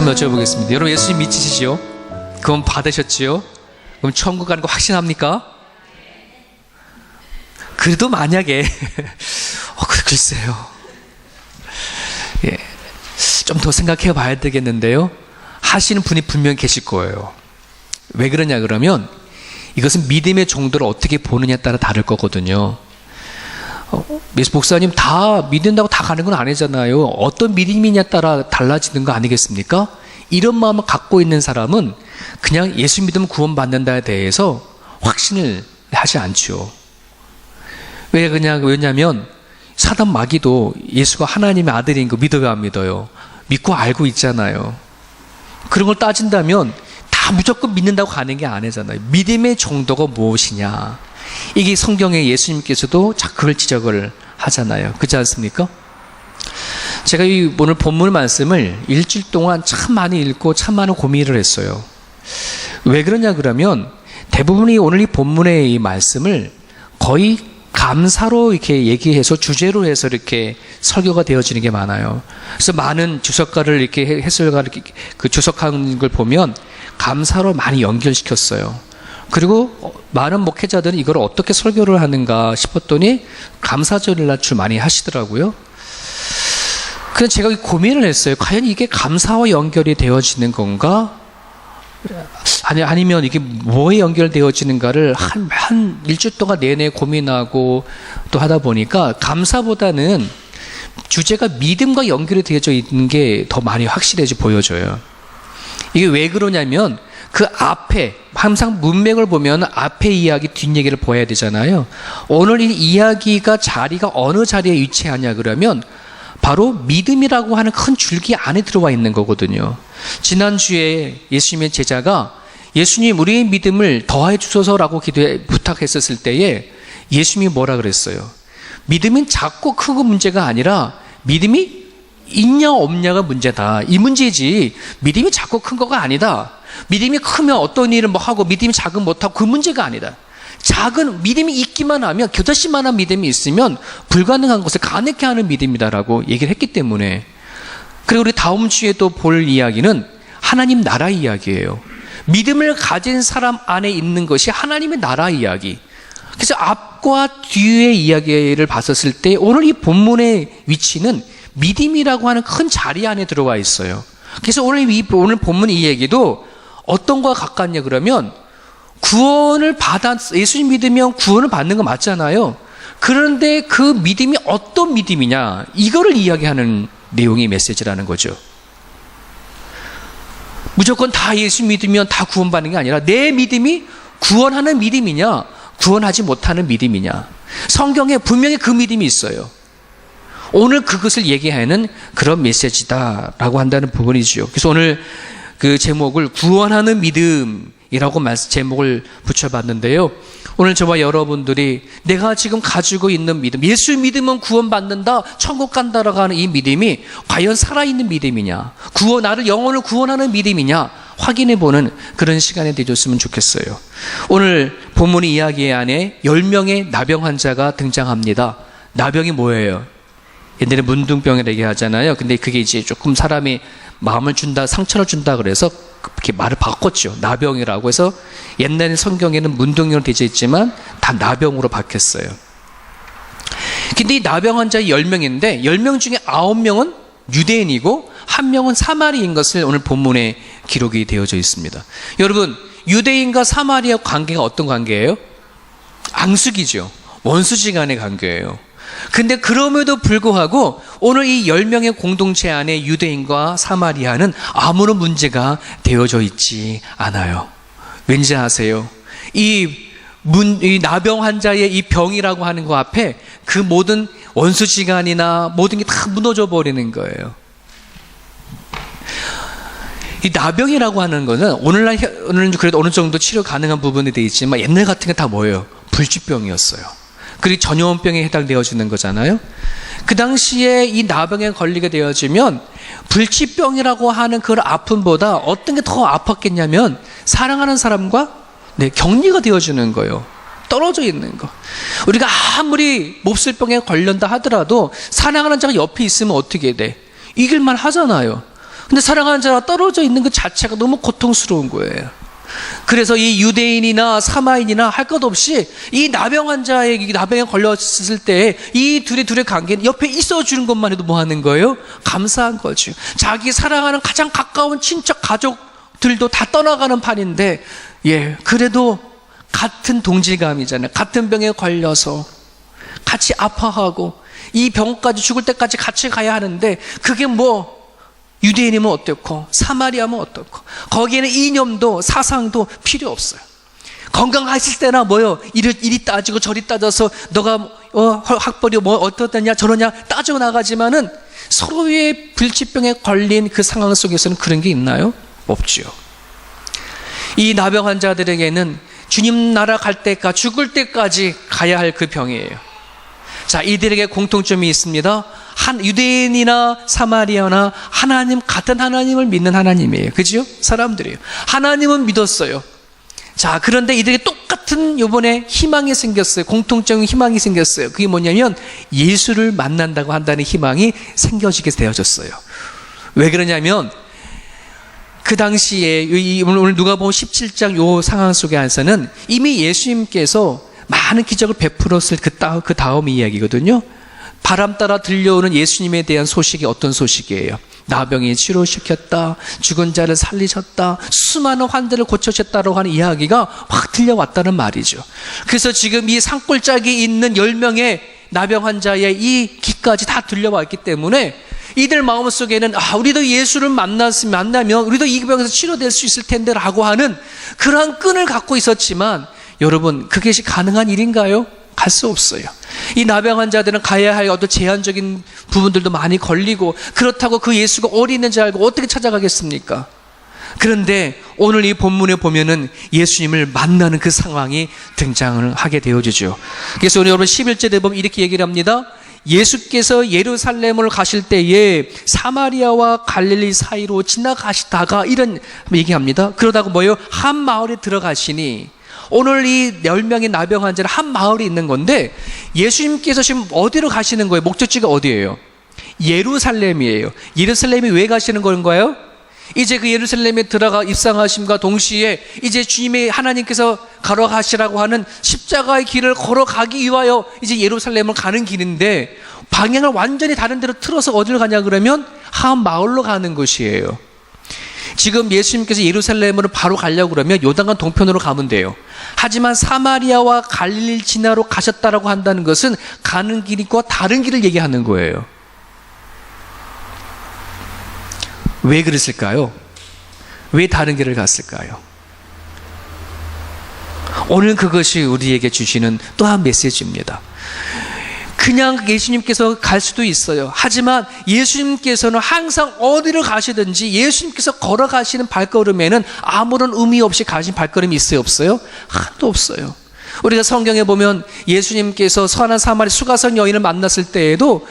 그럼 여쭤보겠습니다. 여러분 예수님 믿으시지요? 그건 받으셨지요? 그럼 천국 가는 거 확신합니까? 그래도 만약에 글쎄요. 예, 좀 더 생각해 봐야 되겠는데요. 하시는 분이 분명히 계실 거예요. 왜 그러냐 그러면 이것은 믿음의 정도를 어떻게 보느냐에 따라 다를 거거든요. 목사님 다 믿는다고 다 가는 건 아니잖아요. 어떤 믿음이냐에 따라 달라지는 거 아니겠습니까? 이런 마음을 갖고 있는 사람은 그냥 예수 믿으면 구원받는다에 대해서 확신을 하지 않죠. 왜냐면 사단 마귀도 예수가 하나님의 아들인 거 믿어요, 안 믿어요? 믿고 알고 있잖아요. 그런 걸 따진다면 다 무조건 믿는다고 가는 게 아니잖아요. 믿음의 정도가 무엇이냐, 이게 성경에 예수님께서도 그걸 지적을 하잖아요. 그렇지 않습니까? 제가 오늘 본문 말씀을 일주일 동안 참 많이 읽고 참 많은 고민을 했어요. 왜 그러냐 그러면 대부분이 오늘 이 본문의 이 말씀을 거의 감사로 이렇게 얘기해서 주제로 해서 이렇게 설교가 되어지는 게 많아요. 그래서 많은 주석가를 이렇게 해설가 그 주석한 걸 보면 감사로 많이 연결시켰어요. 그리고 많은 목회자들은 이걸 어떻게 설교를 하는가 싶었더니 감사절날 주 많이 하시더라고요. 그래서 제가 고민을 했어요. 과연 이게 감사와 연결이 되어지는 건가? 아니면 이게 뭐에 연결되어지는가를 한 일주일 동안 내내 고민하고 또 하다 보니까 감사보다는 주제가 믿음과 연결이 되어져 있는 게 더 많이 확실해져 보여져요. 이게 왜 그러냐면 그 앞에 항상 문맥을 보면 앞에 이야기 뒷얘기를 보아야 되잖아요. 오늘 이 이야기가 자리가 어느 자리에 위치하냐 그러면 바로 믿음이라고 하는 큰 줄기 안에 들어와 있는 거거든요. 지난주에 예수님의 제자가 예수님 우리의 믿음을 더해 주소서라고 부탁했었을 때에 예수님이 뭐라 그랬어요? 믿음은 작고 크고 문제가 아니라 믿음이 있냐 없냐가 문제다, 이 문제지 믿음이 작고 큰 거가 아니다. 믿음이 크면 어떤 일을 하고 믿음이 작으면 못하고 그 문제가 아니다. 작은 믿음이 있기만 하면 겨자씨만한 믿음이 있으면 불가능한 것을 가능케 하는 믿음이다라고 얘기를 했기 때문에. 그리고 우리 다음 주에 또 볼 이야기는 하나님 나라 이야기예요. 믿음을 가진 사람 안에 있는 것이 하나님의 나라 이야기. 그래서 앞과 뒤의 이야기를 봤었을 때 오늘 이 본문의 위치는 믿음이라고 하는 큰 자리 안에 들어와 있어요. 그래서 오늘 본문 이 얘기도 어떤 거와 가깝냐 그러면 구원을 예수님 믿으면 구원을 받는 거 맞잖아요. 그런데 그 믿음이 어떤 믿음이냐, 이거를 이야기하는 내용이 메시지라는 거죠. 무조건 다 예수 믿으면 다 구원받는 게 아니라 내 믿음이 구원하는 믿음이냐, 구원하지 못하는 믿음이냐. 성경에 분명히 그 믿음이 있어요. 오늘 그것을 얘기하는 그런 메시지다라고 한다는 부분이죠. 그래서 오늘 그 제목을 구원하는 믿음이라고 제목을 붙여봤는데요. 오늘 저와 여러분들이 내가 지금 가지고 있는 믿음, 예수 믿으면 구원받는다, 천국 간다라고 하는 이 믿음이 과연 살아있는 믿음이냐, 나를 영혼을 구원하는 믿음이냐 확인해보는 그런 시간이 되었으면 좋겠어요. 오늘 본문 이야기 안에 10명의 나병 환자가 등장합니다. 나병이 뭐예요? 옛날에 문둥병이라고 얘기하잖아요. 근데 그게 이제 조금 사람이 마음을 준다, 상처를 준다 그래서 그렇게 말을 바꿨죠. 나병이라고 해서 옛날 성경에는 문둥이로 되어 있지만 다 나병으로 바뀌었어요. 근데 이 나병 환자 10명인데 10명 중에 9명은 유대인이고 1명은 사마리인 것을 오늘 본문에 기록이 되어져 있습니다. 여러분, 유대인과 사마리아 관계가 어떤 관계예요? 앙숙이죠. 원수지간의 관계예요. 근데 그럼에도 불구하고 오늘 이 10명의 공동체 안에 유대인과 사마리아는 아무런 문제가 되어져 있지 않아요. 왠지 아세요? 이 나병 환자의 이 병이라고 하는 거 앞에 그 모든 원수지간이나 모든 게 다 무너져 버리는 거예요. 이 나병이라고 하는 거는 오늘은 그래도 어느 정도 치료 가능한 부분이 되어 있지만 옛날 같은 게 다 뭐예요? 불치병이었어요. 그리고 전염병에 해당되어지는 거잖아요. 그 당시에 이 나병에 걸리게 되어지면 불치병이라고 하는 그 아픔보다 어떤 게 더 아팠겠냐면 사랑하는 사람과 격리가 되어지는 거예요. 떨어져 있는 거. 우리가 아무리 몹쓸병에 걸린다 하더라도 사랑하는 자가 옆에 있으면 어떻게 돼? 이길만 하잖아요. 근데 사랑하는 자가 떨어져 있는 그 자체가 너무 고통스러운 거예요. 그래서 이 유대인이나 사마인이나 할 것 없이 이 나병 환자에게 나병에 걸렸을 때 이 둘의 관계는 옆에 있어주는 것만 해도 뭐 하는 거예요? 감사한 거죠. 자기 사랑하는 가장 가까운 친척 가족들도 다 떠나가는 판인데, 그래도 같은 동질감이잖아요. 같은 병에 걸려서 같이 아파하고 이 병까지 죽을 때까지 같이 가야 하는데, 그게 뭐 유대인이면 어떻고 사마리아면 어떻고, 거기에는 이념도 사상도 필요 없어요. 건강하실 때나 이리 따지고 저리 따져서 너가 학벌이 어떻냐 저러냐 따져 나가지만은 서로의 불치병에 걸린 그 상황 속에서는 그런 게 있나요? 없죠. 이 나병 환자들에게는 주님 나라 갈 때까지, 죽을 때까지 가야 할 그 병이에요. 자, 이들에게 공통점이 있습니다. 유대인이나 사마리아나 같은 하나님을 믿는 하나님이에요. 그죠? 사람들이에요. 하나님은 믿었어요. 자, 그런데 이들에게 똑같은 이번에 희망이 생겼어요. 공통적인 희망이 생겼어요. 그게 뭐냐면 예수를 만난다고 한다는 희망이 생겨지게 되어졌어요. 왜 그러냐면 그 당시에 오늘 누가복음 17장 요 상황 속에서는 이미 예수님께서 많은 기적을 베풀었을 그 다음 이야기거든요. 바람 따라 들려오는 예수님에 대한 소식이 어떤 소식이에요? 나병이 치료시켰다, 죽은 자를 살리셨다, 수많은 환들을 고쳐주셨다고 하는 이야기가 확 들려왔다는 말이죠. 그래서 지금 이 산골짜기에 있는 10명의 나병 환자의 이 기까지 다 들려왔기 때문에 이들 마음속에는 우리도 예수를 만나면 우리도 이 병에서 치료될 수 있을 텐데 라고 하는 그러한 끈을 갖고 있었지만, 여러분, 그것이 가능한 일인가요? 갈 수 없어요. 이 나병 환자들은 가야 할 어떤 제한적인 부분들도 많이 걸리고, 그렇다고 그 예수가 어디 있는지 알고 어떻게 찾아가겠습니까? 그런데 오늘 이 본문에 보면은 예수님을 만나는 그 상황이 등장을 하게 되어지죠. 그래서 우리 여러분 11절에 보면 이렇게 얘기를 합니다. 예수께서 예루살렘을 가실 때에 사마리아와 갈릴리 사이로 지나가시다가 이런 얘기합니다. 그러다가 한 마을에 들어가시니, 오늘 이 10명의 나병 환자는 한 마을에 있는 건데, 예수님께서 지금 어디로 가시는 거예요? 목적지가 어디예요? 예루살렘이에요. 예루살렘이 왜 가시는 건가요? 이제 그 예루살렘에 들어가 입성하심과 동시에 이제 주님의 하나님께서 걸어가시라고 하는 십자가의 길을 걸어가기 위하여 이제 예루살렘을 가는 길인데, 방향을 완전히 다른 데로 틀어서 어디로 가냐 그러면 한 마을로 가는 것이에요. 지금 예수님께서 예루살렘으로 바로 가려고 그러면 요단강 동편으로 가면 돼요. 하지만 사마리아와 갈릴리 지나로 가셨다라고 한다는 것은 가는 길과 다른 길을 얘기하는 거예요. 왜 그랬을까요? 왜 다른 길을 갔을까요? 오늘 그것이 우리에게 주시는 또 한 메시지입니다. 그냥 예수님께서 갈 수도 있어요. 하지만 예수님께서는 항상 어디를 가시든지 예수님께서 걸어가시는 발걸음에는 아무런 의미 없이 가신 발걸음이 있어요, 없어요? 하나도 없어요. 우리가 성경에 보면 예수님께서 선한 사마리 수가성 여인을 만났을 때에도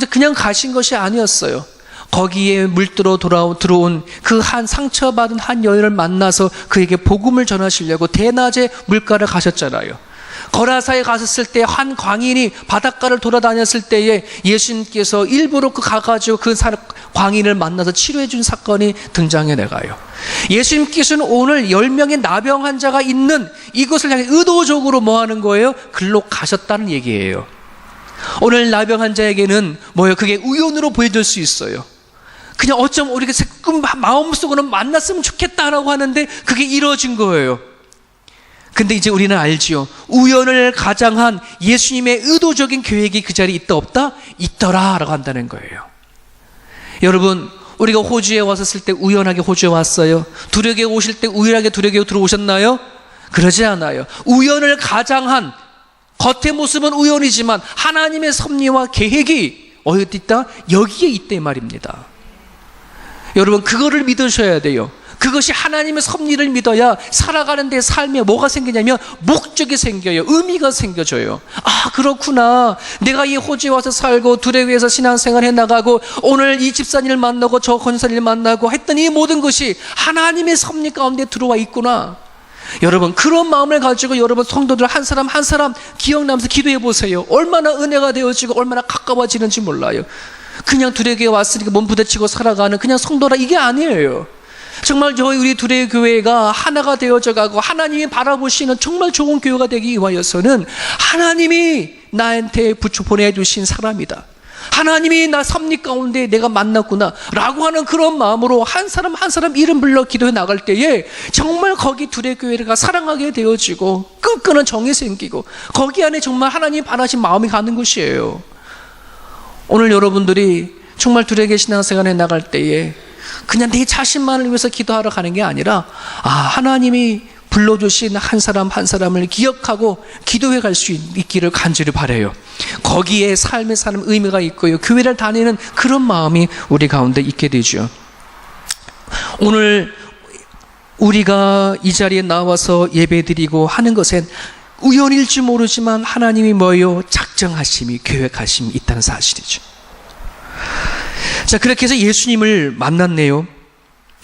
그냥 가신 것이 아니었어요. 거기에 물들어 들어온 그 한 상처받은 한 여인을 만나서 그에게 복음을 전하시려고 대낮에 물가를 가셨잖아요. 거라사에 갔을 때 한 광인이 바닷가를 돌아다녔을 때에 예수님께서 일부러 가가지고 그 광인을 만나서 치료해 준 사건이 등장해 나가요. 예수님께서는 오늘 10명의 나병 환자가 있는 이곳을 향해 의도적으로 뭐 하는 거예요? 글로 가셨다는 얘기예요. 오늘 나병 환자에게는 그게 우연으로 보여질 수 있어요. 그냥 어쩜 우리가 마음속으로는 만났으면 좋겠다라고 하는데 그게 이루어진 거예요. 근데 이제 우리는 알지요. 우연을 가장한 예수님의 의도적인 계획이 그 자리에 있다 없다? 있더라 라고 한다는 거예요. 여러분, 우리가 호주에 왔었을 때 우연하게 호주에 왔어요? 두려게 오실 때 우연하게 두려게 들어오셨나요? 그러지 않아요. 우연을 가장한, 겉의 모습은 우연이지만 하나님의 섭리와 계획이 어디 있다? 여기에 있대 말입니다. 여러분, 그거를 믿으셔야 돼요. 그것이 하나님의 섭리를 믿어야 살아가는 데 삶에 뭐가 생기냐면 목적이 생겨요. 의미가 생겨져요. 그렇구나. 내가 이 호주에 와서 살고 두레위에서 신앙생활 해나가고 오늘 이 집사님을 만나고 저 권사님을 만나고 했더니 이 모든 것이 하나님의 섭리 가운데 들어와 있구나. 여러분, 그런 마음을 가지고 여러분 성도들 한 사람 한 사람 기억나면서 기도해 보세요. 얼마나 은혜가 되어지고 얼마나 가까워지는지 몰라요. 그냥 두레교회 왔으니까 몸 부대치고 살아가는 그냥 성도라, 이게 아니에요. 정말 우리 두레교회가 하나가 되어져 가고 하나님이 바라보시는 정말 좋은 교회가 되기 위하여서는 하나님이 나한테 보내주신 사람이다, 하나님이 나 섭리 가운데 내가 만났구나 라고 하는 그런 마음으로 한 사람 한 사람 이름 불러 기도해 나갈 때에 정말 거기 두레교회가 사랑하게 되어지고 끈끈한 정이 생기고 거기 안에 정말 하나님 바라신 마음이 가는 것이에요. 오늘 여러분들이 정말 두레교회 신앙생활에 나갈 때에 그냥 내 자신만을 위해서 기도하러 가는 게 아니라 하나님이 불러주신 한 사람 한 사람을 기억하고 기도해 갈 수 있기를 간절히 바라요. 거기에 삶의 사는 의미가 있고요, 교회를 다니는 그런 마음이 우리 가운데 있게 되죠. 오늘 우리가 이 자리에 나와서 예배드리고 하는 것엔 우연일지 모르지만 하나님이 뭐예요? 작정하심이, 계획하심이 있다는 사실이죠. 자, 그렇게 해서 예수님을 만났네요.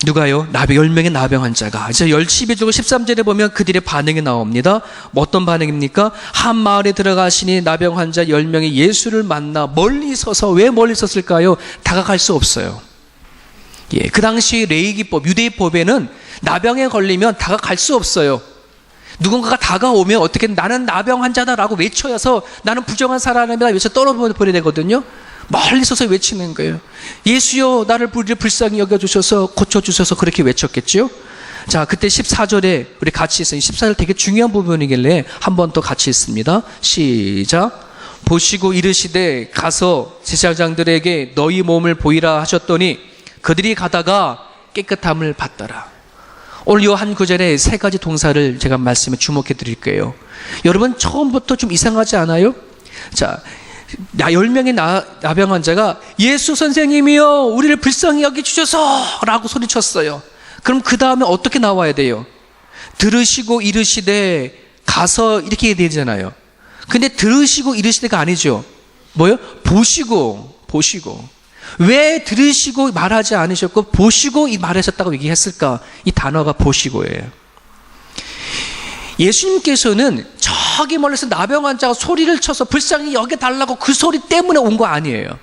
누가요? 10명의 나병 환자가. 이제 12절 13절에 보면 그들의 반응이 나옵니다. 어떤 반응입니까? 한 마을에 들어가시니 나병 환자 10명이 예수를 만나 멀리 서서, 왜 멀리 섰을까요? 다가갈 수 없어요. 그 당시 레위기법, 유대법에는 나병에 걸리면 다가갈 수 없어요. 누군가가 다가오면 어떻게, 나는 나병 환자다라고 외쳐서 나는 부정한 사람이다 외쳐 떨어버려야 되거든요. 멀리 서서 외치는 거예요. 예수여 나를 불쌍히 여겨주셔서 고쳐주셔서, 그렇게 외쳤겠죠. 자, 그때 14절에 우리 같이 있어요. 14절 되게 중요한 부분이길래 한 번 더 같이 있습니다. 시작. 보시고 이르시되 가서 제사장들에게 너희 몸을 보이라 하셨더니 그들이 가다가 깨끗함을 받더라. 오늘 이 한 구절에 세 가지 동사를 제가 말씀에 주목해 드릴 거예요. 여러분 처음부터 좀 이상하지 않아요? 자, 10명의 나병 환자가 예수 선생님이여 우리를 불쌍히 여겨주셔서 라고 소리쳤어요. 그럼 그 다음에 어떻게 나와야 돼요? 들으시고 이르시되 가서, 이렇게 해야 되잖아요. 근데 들으시고 이르시되가 아니죠. 뭐요? 보시고. 왜 들으시고 말하지 않으셨고 보시고 말하셨다고 얘기했을까? 이 단어가 보시고예요. 예수님께서는 저기 멀리서 나병 환자가 소리를 쳐서 불쌍히 여겨달라고 그 소리 때문에 온 거 아니에요.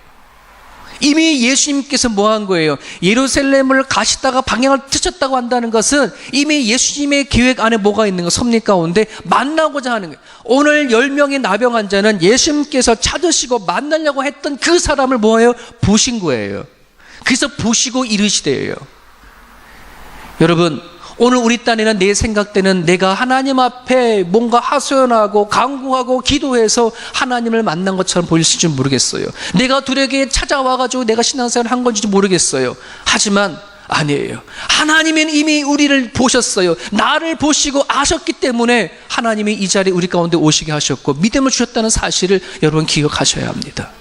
이미 예수님께서 뭐 한 거예요? 예루살렘을 가시다가 방향을 트셨다고 한다는 것은 이미 예수님의 계획 안에 뭐가 있는 거, 섭리 가운데 만나고자 하는 거예요. 오늘 10명의 나병 환자는 예수님께서 찾으시고 만나려고 했던 그 사람을 뭐예요? 보신 거예요. 그래서 보시고 이르시되예요. 여러분, 오늘 우리 딴에는 내 생각대는 내가 하나님 앞에 뭔가 하소연하고 간구하고 기도해서 하나님을 만난 것처럼 보일지 모르겠어요. 내가 두레교회에 찾아와가지고 내가 신앙생활을 한 건지 모르겠어요. 하지만 아니에요. 하나님은 이미 우리를 보셨어요. 나를 보시고 아셨기 때문에 하나님이 이 자리에 우리 가운데 오시게 하셨고 믿음을 주셨다는 사실을 여러분 기억하셔야 합니다.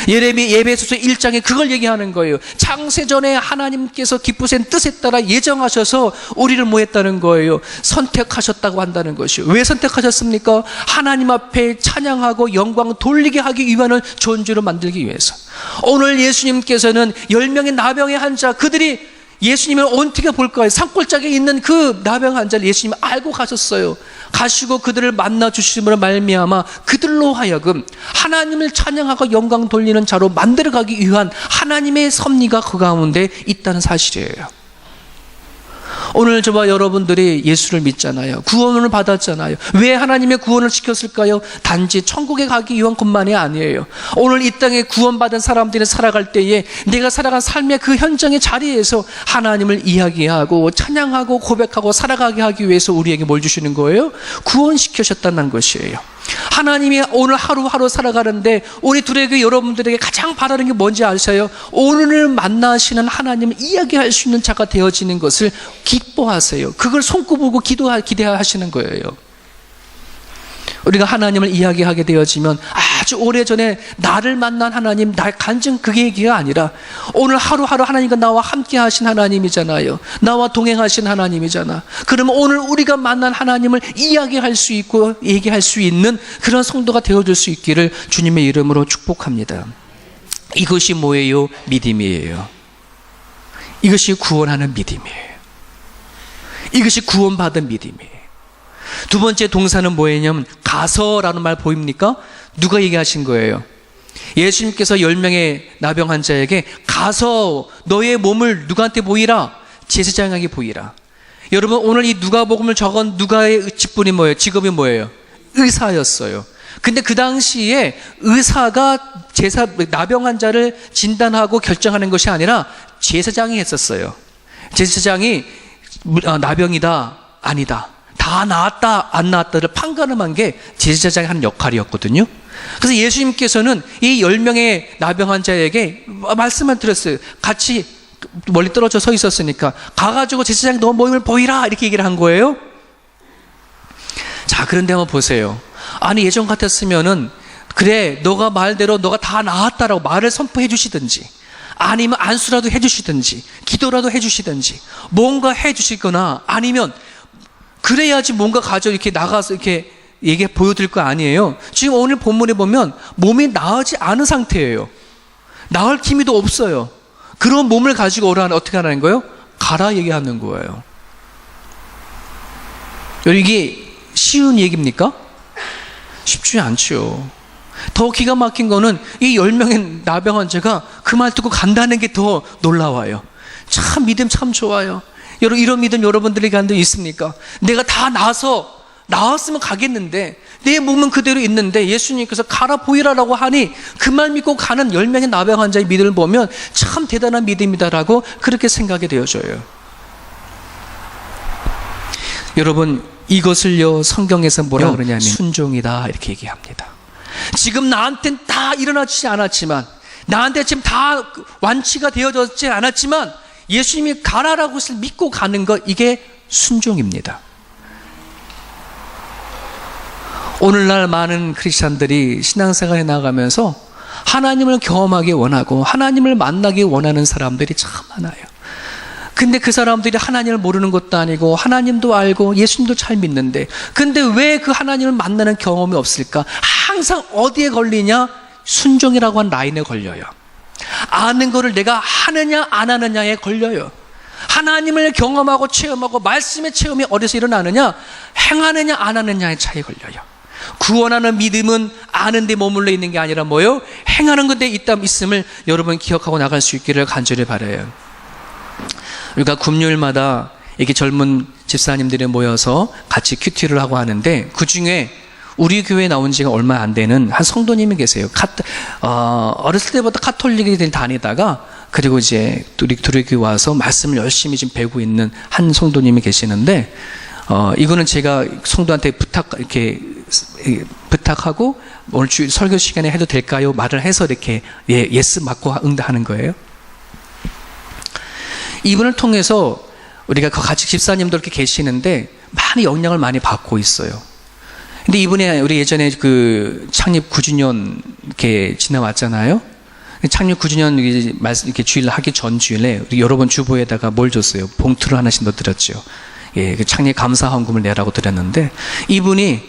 예배소서 1장에 그걸 얘기하는 거예요. 창세전에 하나님께서 기쁘신 뜻에 따라 예정하셔서 우리를 뭐 했다는 거예요? 선택하셨다고 한다는 것이요. 왜 선택하셨습니까? 하나님 앞에 찬양하고 영광 돌리게 하기 위한 존재로 만들기 위해서. 오늘 예수님께서는 10명의 나병의 환자, 그들이 예수님을 어떻게 볼까요? 산골짜기에 있는 그 나병 환자를 예수님이 알고 가셨어요. 가시고 그들을 만나 주심으로 말미암아 그들로 하여금 하나님을 찬양하고 영광 돌리는 자로 만들어가기 위한 하나님의 섭리가 그 가운데 있다는 사실이에요. 오늘 저와 여러분들이 예수를 믿잖아요. 구원을 받았잖아요. 왜 하나님의 구원을 시켰을까요? 단지 천국에 가기 위한 것만이 아니에요. 오늘 이 땅에 구원받은 사람들이 살아갈 때에 내가 살아간 삶의 그 현장의 자리에서 하나님을 이야기하고 찬양하고 고백하고 살아가게 하기 위해서 우리에게 뭘 주시는 거예요? 구원시키셨다는 것이에요. 하나님이 오늘 하루하루 살아가는데 우리 두레교회 여러분들에게 가장 바라는 게 뭔지 아세요? 오늘을 만나시는 하나님을 이야기할 수 있는 자가 되어지는 것을 기뻐하세요. 그걸 손꼽고 기대하시는 거예요. 우리가 하나님을 이야기하게 되어지면 아주 오래전에 나를 만난 하나님, 날 간증 그게 얘기가 아니라 오늘 하루하루 하나님과 나와 함께 하신 하나님이잖아요. 나와 동행하신 하나님이잖아. 그러면 오늘 우리가 만난 하나님을 이야기할 수 있고 얘기할 수 있는 그런 성도가 되어줄 수 있기를 주님의 이름으로 축복합니다. 이것이 뭐예요? 믿음이에요. 이것이 구원하는 믿음이에요. 이것이 구원받은 믿음이에요. 두 번째 동사는 뭐냐면 가서라는 말 보입니까? 누가 얘기하신 거예요? 예수님께서 10명의 나병 환자에게 가서 너의 몸을 누구한테 보이라? 제사장에게 보이라. 여러분, 오늘 이 누가복음을 적은 누가의 직분이 뭐예요? 직업이 뭐예요? 의사였어요. 근데 그 당시에 의사가 나병 환자를 진단하고 결정하는 것이 아니라 제사장이 했었어요. 제사장이 나병이다, 아니다, 다 나았다, 안 나았다를 판가름한 게 제사장이 하는 역할이었거든요. 그래서 예수님께서는 이 10명의 나병 환자에게 말씀을 드렸어요. 같이 멀리 떨어져 서 있었으니까 가가지고 제사장 너 몸을 보이라 이렇게 얘기를 한 거예요. 자, 그런데 한번 보세요. 아니, 예전 같았으면은 그래, 너가 말대로 너가 다 나았다라고 말을 선포해 주시든지, 아니면 안수라도 해 주시든지, 기도라도 해 주시든지, 뭔가 해 주시거나, 아니면 그래야지 뭔가 가져 이렇게 나가서 이렇게 얘기 보여드릴 거 아니에요. 지금 오늘 본문에 보면 몸이 나으지 않은 상태예요. 나을 기미도 없어요. 그런 몸을 가지고 오라는 어떻게 하라는 거예요? 가라 얘기하는 거예요. 이게 쉬운 얘기입니까? 쉽지 않죠. 더 기가 막힌 거는 이 10명의 나병 환자가 그 말 듣고 간다는 게 더 놀라워요. 참 믿음 참 좋아요. 여러분, 이런 믿음 여러분들에게 한 적 있습니까? 내가 다 나았으면 가겠는데 내 몸은 그대로 있는데 예수님께서 가라 보이라라고 하니 그 말 믿고 가는 10명의 나병 환자의 믿음을 보면 참 대단한 믿음이다라고 그렇게 생각이 되어져요. 여러분, 이것을요 성경에서 뭐라 그러냐면 순종이다 이렇게 얘기합니다. 지금 나한테는 다 일어나지 않았지만, 나한테 지금 다 완치가 되어졌지 않았지만 예수님이 가라라고 해서 믿고 가는 것, 이게 순종입니다. 오늘날 많은 크리스찬들이 신앙생활에 나가면서 하나님을 경험하기 원하고 하나님을 만나기 원하는 사람들이 참 많아요. 근데 그 사람들이 하나님을 모르는 것도 아니고 하나님도 알고 예수님도 잘 믿는데, 근데 왜 그 하나님을 만나는 경험이 없을까? 항상 어디에 걸리냐? 순종이라고 하는 라인에 걸려요. 아는 거를 내가 하느냐 안 하느냐에 걸려요. 하나님을 경험하고 체험하고 말씀의 체험이 어디서 일어나느냐? 행하느냐 안 하느냐의 차이에 걸려요. 구원하는 믿음은 아는 데 머물러 있는 게 아니라 뭐예요? 행하는 것에 있음을 여러분 기억하고 나갈 수 있기를 간절히 바라요. 우리가 금요일마다 이렇게 젊은 집사님들이 모여서 같이 큐티를 하고 하는데, 그 중에 우리 교회에 나온 지가 얼마 안 되는 한 성도님이 계세요. 어렸을 때부터 카톨릭에 다니다가 그리고 이제 우리 교회 와서 말씀을 열심히 지금 배우고 있는 한 성도님이 계시는데, 이거는 제가 성도한테 부탁하고 오늘 주일 설교 시간에 해도 될까요? 말을 해서 이렇게 예스 맞고 응답하는 거예요. 이분을 통해서 우리가 같이 집사님도 이렇게 계시는데 많이 영향을 많이 받고 있어요. 근데 이분이 우리 예전에 그 창립 9주년 이렇게 지나왔잖아요. 창립 9주년 이렇게 주일 하기 전 주일에 우리 여러분 주보에다가 뭘 줬어요? 봉투를 하나씩 넣어드렸죠. 예, 그 창립 감사 헌금을 내라고 드렸는데, 이분이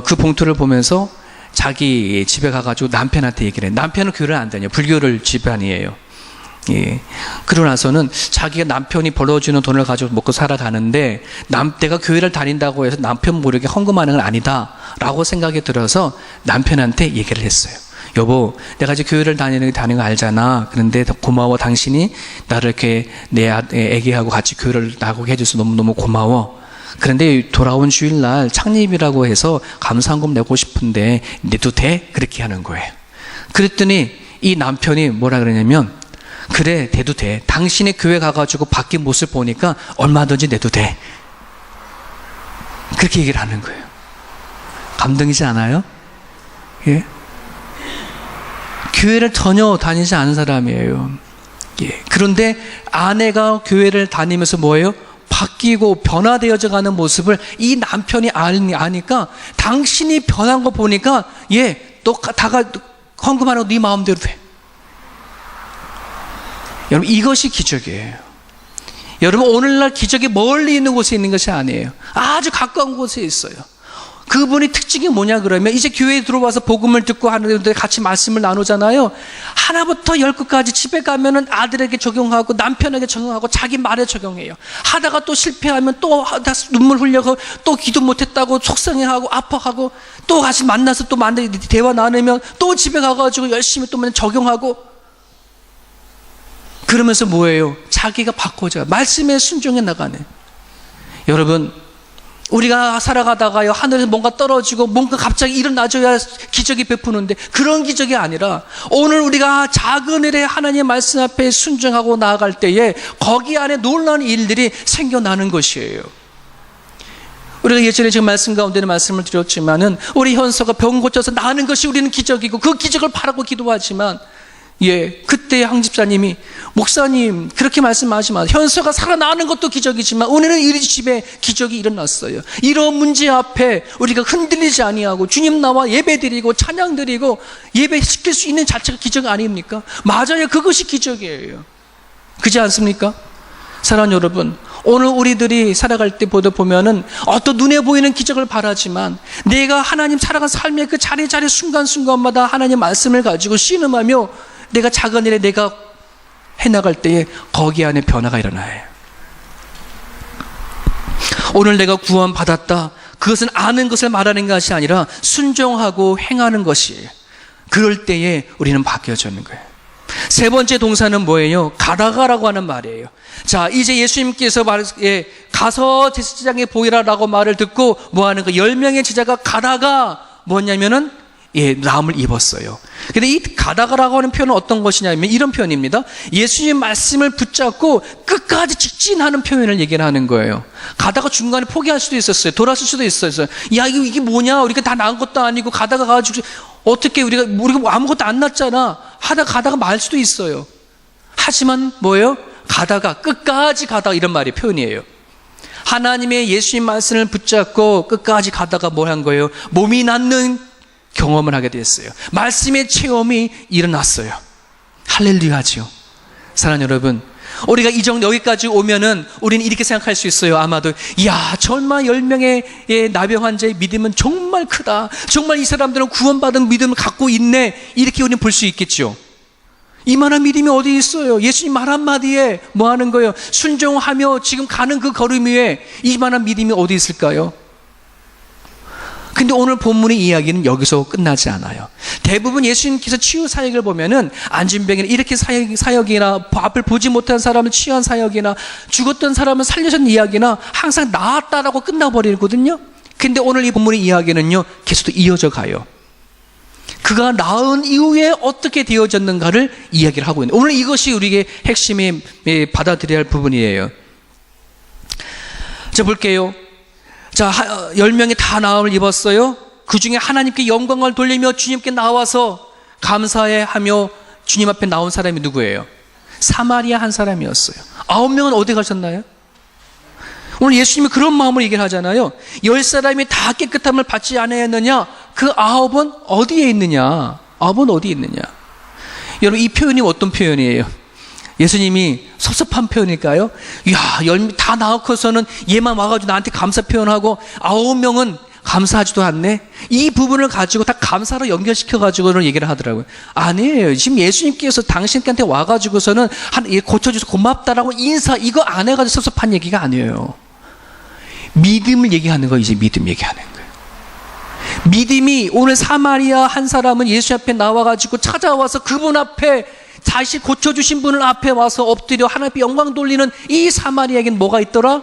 그 봉투를 보면서 자기 집에 가가지고 남편한테 얘기를 해요. 남편은 교회를 안 다녀요. 불교를 집안이에요. 예. 그러고 나서는 자기가 남편이 벌어주는 돈을 가지고 먹고 살아가는데 내가 교회를 다닌다고 해서 남편 모르게 헌금하는 건 아니다 라고 생각이 들어서 남편한테 얘기를 했어요. 여보, 내가 이제 교회를 다니는 거 알잖아. 그런데 고마워. 당신이 나를 이렇게 내 애기하고 같이 교회를 나가게 해줘서 너무너무 고마워. 그런데 돌아온 주일날 창립이라고 해서 감사헌금 내고 싶은데 내도 돼? 그렇게 하는 거예요. 그랬더니 이 남편이 뭐라 그러냐면, 그래, 내도 돼. 당신의 교회 가가지고 바뀐 모습 보니까 얼마든지 내도 돼. 그렇게 얘기를 하는 거예요. 감동이지 않아요? 예? 교회를 전혀 다니지 않은 사람이에요. 예. 그런데 아내가 교회를 다니면서 뭐예요? 바뀌고 변화되어져 가는 모습을 이 남편이 아니까, 당신이 변한 거 보니까 너 다가 헌금하는 거 네 마음대로 돼. 여러분, 이것이 기적이에요. 여러분, 오늘날 기적이 멀리 있는 곳에 있는 것이 아니에요. 아주 가까운 곳에 있어요. 그분의 특징이 뭐냐 그러면 이제 교회에 들어와서 복음을 듣고 하는데 같이 말씀을 나누잖아요. 하나부터 열끝까지 집에 가면은 아들에게 적용하고 남편에게 적용하고 자기 말에 적용해요. 하다가 또 실패하면 또 눈물 흘려고 또 기도 못했다고 속상해하고 아파하고 또 같이 만나서 또 대화 나누면 또 집에 가가지고 열심히 또 적용하고 그러면서 뭐예요? 자기가 바꿔져요. 말씀에 순종해 나가네. 여러분, 우리가 살아가다가요, 하늘에서 뭔가 떨어지고 뭔가 갑자기 일어나줘야 기적이 베푸는데 그런 기적이 아니라 오늘 우리가 작은 일에 하나님의 말씀 앞에 순종하고 나아갈 때에 거기 안에 놀라운 일들이 생겨나는 것이에요. 우리가 예전에 지금 말씀 가운데는 말씀을 드렸지만은 우리 현서가 병 고쳐서 나는 것이 우리는 기적이고 그 기적을 바라고 기도하지만 그때 한 집사님이 목사님 그렇게 말씀하지 마세요. 현서가 살아나는 것도 기적이지만 오늘은 우리 집에 기적이 일어났어요. 이런 문제 앞에 우리가 흔들리지 아니하고 주님 나와 예배 드리고 찬양 드리고 예배 시킬 수 있는 자체가 기적 아닙니까? 맞아요. 그것이 기적이에요. 그렇지 않습니까? 사랑하는 여러분, 오늘 우리들이 살아갈 때 보면은 어떤 눈에 보이는 기적을 바라지만 내가 하나님 살아간 삶의 그 자리자리 순간순간마다 하나님 말씀을 가지고 씨름하며 내가 작은 일에 내가 해나갈 때에 거기 안에 변화가 일어나요. 오늘 내가 구원받았다. 그것은 아는 것을 말하는 것이 아니라 순종하고 행하는 것이에요. 그럴 때에 우리는 바뀌어지는 거예요. 세 번째 동사는 뭐예요? 가다가라고 하는 말이에요. 자, 이제 예수님께서 가서 제사장에 보이라라고 말을 듣고 뭐 하는 거? 10명의 제자가 가다가 뭐냐면은 나음을 입었어요. 근데 이 가다가라고 하는 표현은 어떤 것이냐면 이런 표현입니다. 예수님 말씀을 붙잡고 끝까지 직진하는 표현을 얘기를 하는 거예요. 가다가 중간에 포기할 수도 있었어요. 돌아설 수도 있었어요. 야, 이게 뭐냐? 우리가 다 나은 것도 아니고 가다가 가지고 어떻게 우리가 아무것도 안 났잖아. 가다가 말 수도 있어요. 하지만 뭐예요? 가다가 끝까지 가다가 이런 말이 표현이에요. 하나님의 예수님 말씀을 붙잡고 끝까지 가다가 뭘 한 거예요? 몸이 낫는 경험을 하게 됐어요. 말씀의 체험이 일어났어요. 할렐루야죠. 사랑하는 여러분, 우리가 여기까지 오면은 우리는 이렇게 생각할 수 있어요. 아마도 정말 10명의 나병 환자의 믿음은 정말 크다. 정말 이 사람들은 구원받은 믿음을 갖고 있네. 이렇게 우리는 볼 수 있겠죠. 이만한 믿음이 어디 있어요? 예수님 말 한마디에 뭐 하는 거예요? 순종하며 지금 가는 그 걸음 위에 이만한 믿음이 어디 있을까요? 근데 오늘 본문의 이야기는 여기서 끝나지 않아요. 대부분 예수님께서 치유 사역을 보면은 안진병이나 이렇게 사역이나 앞을 보지 못한 사람을 치유한 사역이나 죽었던 사람을 살려준 이야기나 항상 나았다라고 끝나버리거든요. 근데 오늘 이 본문의 이야기는요, 계속 이어져 가요. 그가 나은 이후에 어떻게 되어졌는가를 이야기를 하고 있는, 오늘 이것이 우리에게 핵심이 받아들여야 할 부분이에요. 자, 볼게요. 자, 10명이 다 나음을 입었어요. 그 중에 하나님께 영광을 돌리며 주님께 나와서 감사해하며 주님 앞에 나온 사람이 누구예요? 사마리아 한 사람이었어요. 9명은 어디 가셨나요? 오늘 예수님이 그런 마음으로 얘기를 하잖아요. 10사람이 다 깨끗함을 받지 않았느냐? 그 9은 어디에 있느냐? 9은 어디에 있느냐? 여러분, 이 표현이 어떤 표현이에요? 예수님이 섭섭한 표현일까요? 다 나왔고서는 얘만 와가지고 나한테 감사 표현하고 9명은 감사하지도 않네? 이 부분을 가지고 다 감사로 연결시켜가지고는 얘기를 하더라고요. 아니에요. 지금 예수님께서 당신한테 와가지고서는 고쳐줘서 고맙다라고 이거 안 해가지고 섭섭한 얘기가 아니에요. 믿음을 얘기하는 거예요. 이제 믿음 얘기하는 거예요. 믿음이, 오늘 사마리아 한 사람은 예수 앞에 나와가지고 찾아와서 그분 앞에 다시 고쳐주신 분을 앞에 와서 엎드려 하나님께 영광 돌리는 이 사마리아에게는 뭐가 있더라?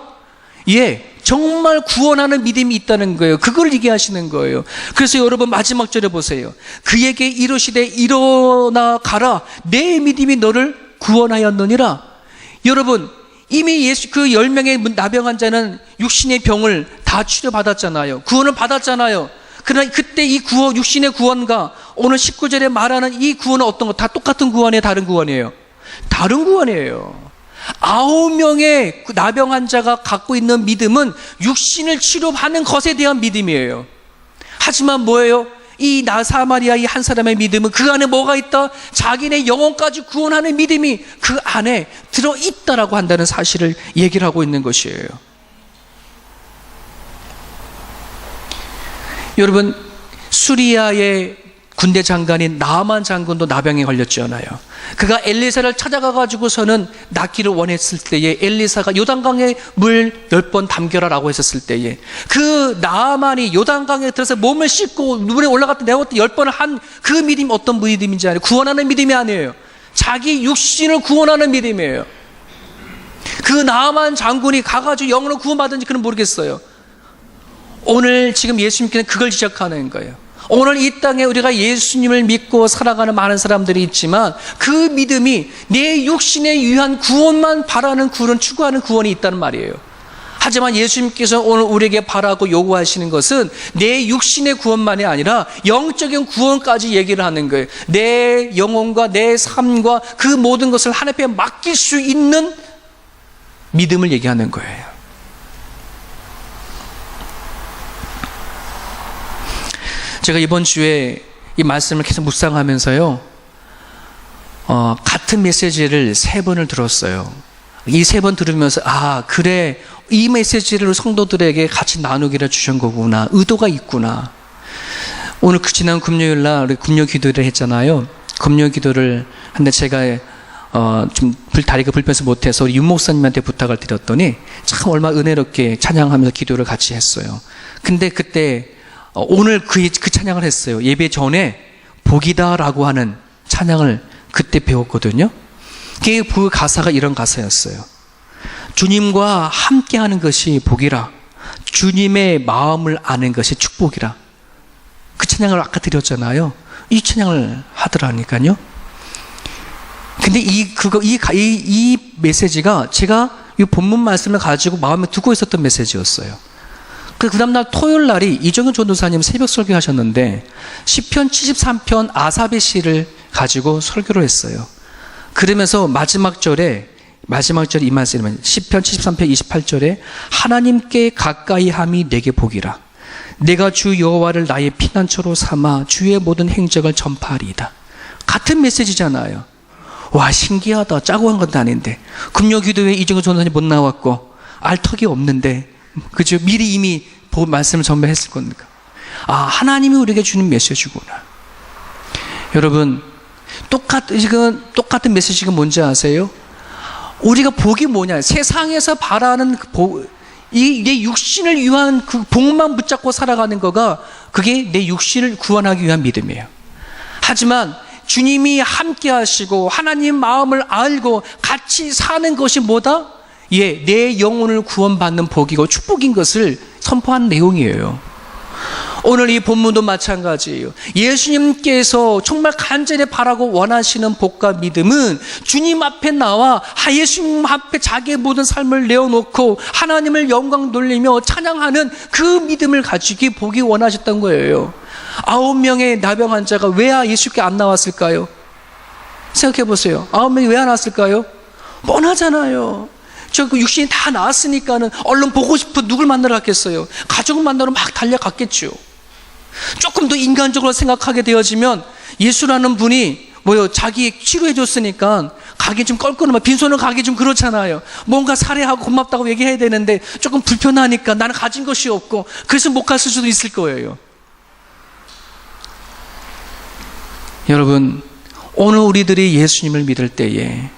정말 구원하는 믿음이 있다는 거예요. 그걸 얘기하시는 거예요. 그래서 여러분 마지막 절에 보세요. 그에게 이르시되 일어나 가라. 내 믿음이 너를 구원하였느니라. 여러분, 이미 그 10명의 나병 환자는 육신의 병을 다 치료받았잖아요. 구원을 받았잖아요. 그러나 그때 이 육신의 구원과 오늘 19절에 말하는 이 구원은 어떤 거? 다 똑같은 구원이에요? 다른 구원이에요? 다른 구원이에요. 9명의 나병 환자가 갖고 있는 믿음은 육신을 치료하는 것에 대한 믿음이에요. 하지만 뭐예요? 이 사마리아 이 한 사람의 믿음은 그 안에 뭐가 있다? 자기네 영혼까지 구원하는 믿음이 그 안에 들어있다라고 한다는 사실을 얘기를 하고 있는 것이에요. 여러분, 수리아의 군대 장관인 나아만 장군도 나병에 걸렸잖아요. 그가 엘리사를 찾아가가지고서는 낫기를 원했을 때에 엘리사가 요단강에 물 10번 담겨라라고 했었을 때에 그 나아만이 요단강에 들어서 몸을 씻고 물에 올라갔다 내려왔다 10번을 한 그 믿음이 어떤 믿음인지 아니에요. 구원하는 믿음이 아니에요. 자기 육신을 구원하는 믿음이에요. 그 나아만 장군이 가가지고 영으로 구원받은지 그는 모르겠어요. 오늘 지금 예수님께는 그걸 지적하는 거예요. 오늘 이 땅에 우리가 예수님을 믿고 살아가는 많은 사람들이 있지만 그 믿음이 내 육신에 위한 구원만 바라는 구원, 추구하는 구원이 있다는 말이에요. 하지만 예수님께서 오늘 우리에게 바라고 요구하시는 것은 내 육신의 구원만이 아니라 영적인 구원까지 얘기를 하는 거예요. 내 영혼과 내 삶과 그 모든 것을 하나님 앞에 맡길 수 있는 믿음을 얘기하는 거예요. 제가 이번 주에 이 말씀을 계속 묵상하면서요, 같은 메시지를 3번을 들었어요. 이 3번 들으면서, 그래, 이 메시지를 성도들에게 같이 나누기를 주신 거구나. 의도가 있구나. 오늘 지난 금요일 날 우리 금요 기도를 했잖아요. 금요 기도를 한데 제가 좀 다리가 불편해서 못해서 우리 윤 목사님한테 부탁을 드렸더니 참 얼마나 은혜롭게 찬양하면서 기도를 같이 했어요. 근데 그때 오늘 그 찬양을 했어요. 예배 전에 복이다라고 하는 찬양을 그때 배웠거든요. 그 가사가 이런 가사였어요. 주님과 함께하는 것이 복이라, 주님의 마음을 아는 것이 축복이라. 그 찬양을 아까 드렸잖아요. 이 찬양을 하더라니까요. 근데 이 메시지가 제가 이 본문 말씀을 가지고 마음에 두고 있었던 메시지였어요. 그 다음날 토요일 날이 이정현 전도사님 새벽 설교 하셨는데 시편 73편 아삽의 시를 가지고 설교를 했어요. 그러면서 마지막 절에 이 말씀은 시편 73편 28절에 하나님께 가까이 함이 내게 복이라. 내가 주 여호와를 나의 피난처로 삼아 주의 모든 행적을 전파하리이다. 같은 메시지잖아요. 와, 신기하다. 짜고 한 것도 아닌데 금요 기도회 이정현 전도사님 못 나왔고 알 턱이 없는데 그죠? 미리 이미 말씀을 전달했을 겁니까? 하나님이 우리에게 주는 메시지구나. 여러분, 똑같은 메시지가 뭔지 아세요? 우리가 복이 뭐냐? 세상에서 바라는 내 육신을 위한 그 복만 붙잡고 살아가는 거가 그게 내 육신을 구원하기 위한 믿음이에요. 하지만 주님이 함께 하시고 하나님 마음을 알고 같이 사는 것이 뭐다? 내 영혼을 구원받는 복이고 축복인 것을 선포한 내용이에요. 오늘 이 본문도 마찬가지예요. 예수님께서 정말 간절히 바라고 원하시는 복과 믿음은 주님 앞에 나와 예수님 앞에 자기의 모든 삶을 내어놓고 하나님을 영광 돌리며 찬양하는 그 믿음을 가지기 복이 원하셨던 거예요. 9명의 나병 환자가 왜 예수께 안 나왔을까요? 생각해 보세요. 9명이 왜 안 왔을까요? 뻔하잖아요. 저 육신이 다 나았으니까는 얼른 보고 싶은 누굴 만나러 갔겠어요? 가족을 만나러 막 달려갔겠죠. 조금 더 인간적으로 생각하게 되어지면 예수라는 분이 자기 치료해 줬으니까 가기 좀 껄끄러워, 빈손으로 가기 좀 그렇잖아요. 뭔가 살해하고 고맙다고 얘기해야 되는데 조금 불편하니까 나는 가진 것이 없고 그래서 못 갔을 수도 있을 거예요. 여러분, 오늘 우리들이 예수님을 믿을 때에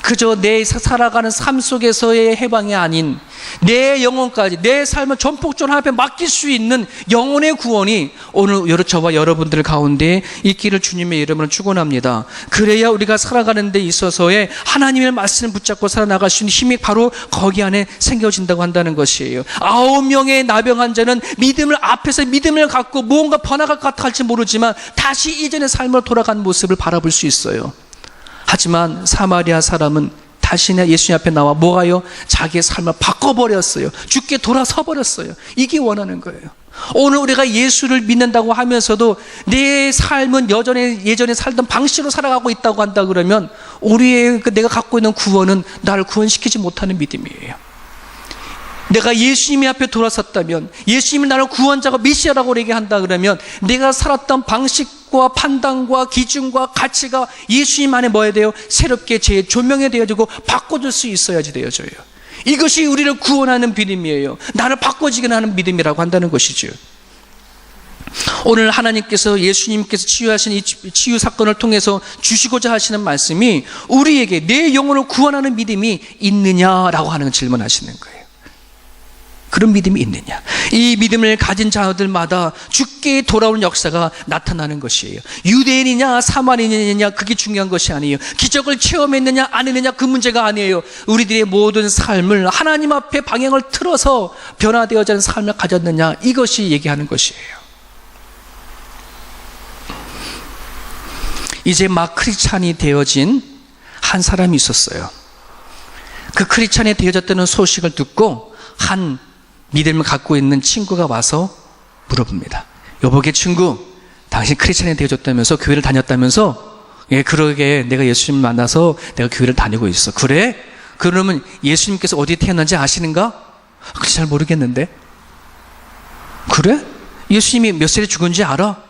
그저 내 살아가는 삶 속에서의 해방이 아닌 내 영혼까지 내 삶을 전폭적으로 하나님 앞에 맡길 수 있는 영혼의 구원이 오늘 저와 여러분들 가운데 있기를 주님의 이름으로 축원합니다. 그래야 우리가 살아가는 데 있어서의 하나님의 말씀을 붙잡고 살아나갈 수 있는 힘이 바로 거기 안에 생겨진다고 한다는 것이에요. 9명의 나병 환자는 앞에서 믿음을 갖고 무언가 번화가 같을지 모르지만 다시 이전의 삶으로 돌아간 모습을 바라볼 수 있어요. 하지만 사마리아 사람은 다시는 예수님 앞에 나와 뭐가요? 자기의 삶을 바꿔버렸어요. 죽게 돌아서 버렸어요. 이게 원하는 거예요. 오늘 우리가 예수를 믿는다고 하면서도 내 삶은 예전에 살던 방식으로 살아가고 있다고 한다 그러면 내가 갖고 있는 구원은 나를 구원시키지 못하는 믿음이에요. 내가 예수님 앞에 돌아섰다면, 예수님이 나를 구원자가 메시아라고 얘기한다 그러면 내가 살았던 방식과 판단과 기준과 가치가 예수님 안에 뭐야 돼요? 새롭게 재조명이 되어지고 바꿔줄 수 있어야지 되어져요. 이것이 우리를 구원하는 믿음이에요. 나를 바꿔지게 하는 믿음이라고 한다는 것이죠. 오늘 하나님께서 예수님께서 치유하신 이 치유 사건을 통해서 주시고자 하시는 말씀이 우리에게 내 영혼을 구원하는 믿음이 있느냐라고 하는 질문하시는 거예요. 그런 믿음이 있느냐? 이 믿음을 가진 자들마다 죽게 돌아오는 역사가 나타나는 것이에요. 유대인이냐 사마리아인이냐 그게 중요한 것이 아니에요. 기적을 체험했느냐 안 했느냐 그 문제가 아니에요. 우리들의 모든 삶을 하나님 앞에 방향을 틀어서 변화되어지는 삶을 가졌느냐, 이것이 얘기하는 것이에요. 이제 막 크리스찬이 되어진 한 사람이 있었어요. 그 크리스찬이 되어졌다는 소식을 듣고 한 믿음을 갖고 있는 친구가 와서 물어봅니다. 여보게 친구, 당신 크리스찬이 되어졌다면서 교회를 다녔다면서? 예, 그러게 내가 예수님 만나서 내가 교회를 다니고 있어. 그래? 그러면 예수님께서 어디에 태어난지 아시는가? 잘 모르겠는데. 그래? 예수님이 몇 살에 죽은지 알아?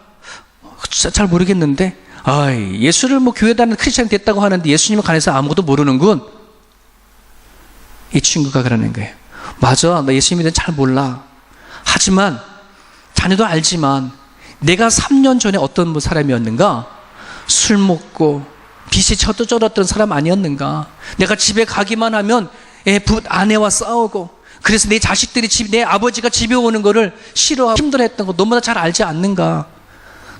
잘 모르겠는데. 아이, 예수를 교회 다니는 크리스찬이 됐다고 하는데 예수님에 관해서 아무것도 모르는군. 이 친구가 그러는 거예요. 맞아, 나 예수님에 대해 잘 몰라. 하지만 자네도 알지만 내가 3년 전에 어떤 사람이었는가? 술 먹고 빚이 쩔었던 사람 아니었는가? 내가 집에 가기만 하면 아내와 싸우고, 그래서 내 자식들이 내 아버지가 집에 오는 거를 싫어하고 힘들어했던 거 너무나 잘 알지 않는가?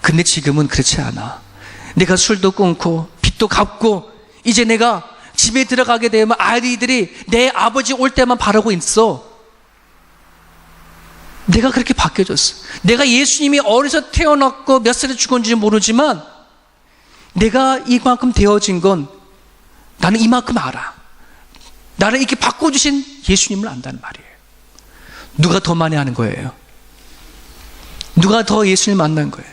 근데 지금은 그렇지 않아. 내가 술도 끊고 빚도 갚고 이제 내가 집에 들어가게 되면 아이들이 내 아버지 올 때만 바라고 있어. 내가 그렇게 바뀌어졌어. 내가 예수님이 어디서 태어났고 몇 살에 죽었는지 모르지만 내가 이만큼 되어진 건 나는 이만큼 알아. 나를 이렇게 바꿔주신 예수님을 안다는 말이에요. 누가 더 많이 아는 거예요? 누가 더 예수님을 만난 거예요?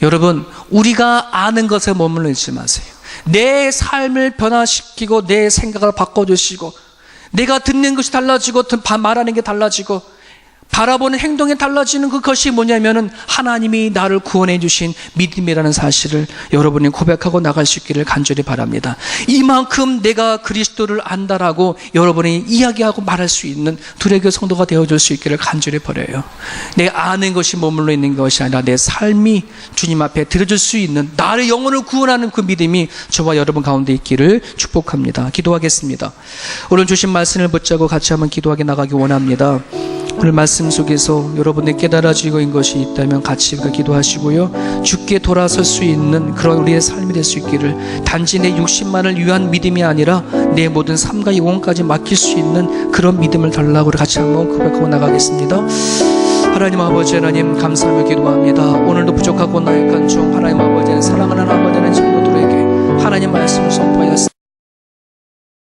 여러분, 우리가 아는 것에 머물러 있지 마세요. 내 삶을 변화시키고 내 생각을 바꿔주시고 내가 듣는 것이 달라지고 말하는 게 달라지고 바라보는 행동이 달라지는 그것이 뭐냐면은 하나님이 나를 구원해 주신 믿음이라는 사실을 여러분이 고백하고 나갈 수 있기를 간절히 바랍니다. 이만큼 내가 그리스도를 안다라고 여러분이 이야기하고 말할 수 있는 두레교 성도가 되어줄 수 있기를 간절히 바라요. 내 아는 것이 머물러 있는 것이 아니라 내 삶이 주님 앞에 들어줄 수 있는 나의 영혼을 구원하는 그 믿음이 저와 여러분 가운데 있기를 축복합니다. 기도하겠습니다. 오늘 주신 말씀을 붙잡고 같이 한번 기도하게 나가기 원합니다. 오늘 말씀 속에서 여러분의 깨달아지고 있는 것이 있다면 같이 기도하시고요. 주께 돌아설 수 있는 그런 우리의 삶이 될 수 있기를, 단지 내 육신만을 위한 믿음이 아니라 내 모든 삶과 영혼까지 맡길 수 있는 그런 믿음을 달라고 같이 한번 고백하고 나가겠습니다. 하나님 아버지, 하나님 감사하며 기도합니다. 오늘도 부족하고 나약한 종 하나님 아버지는 사랑하는 아버지는 친구들에게 하나님 말씀을 선포하였습니다.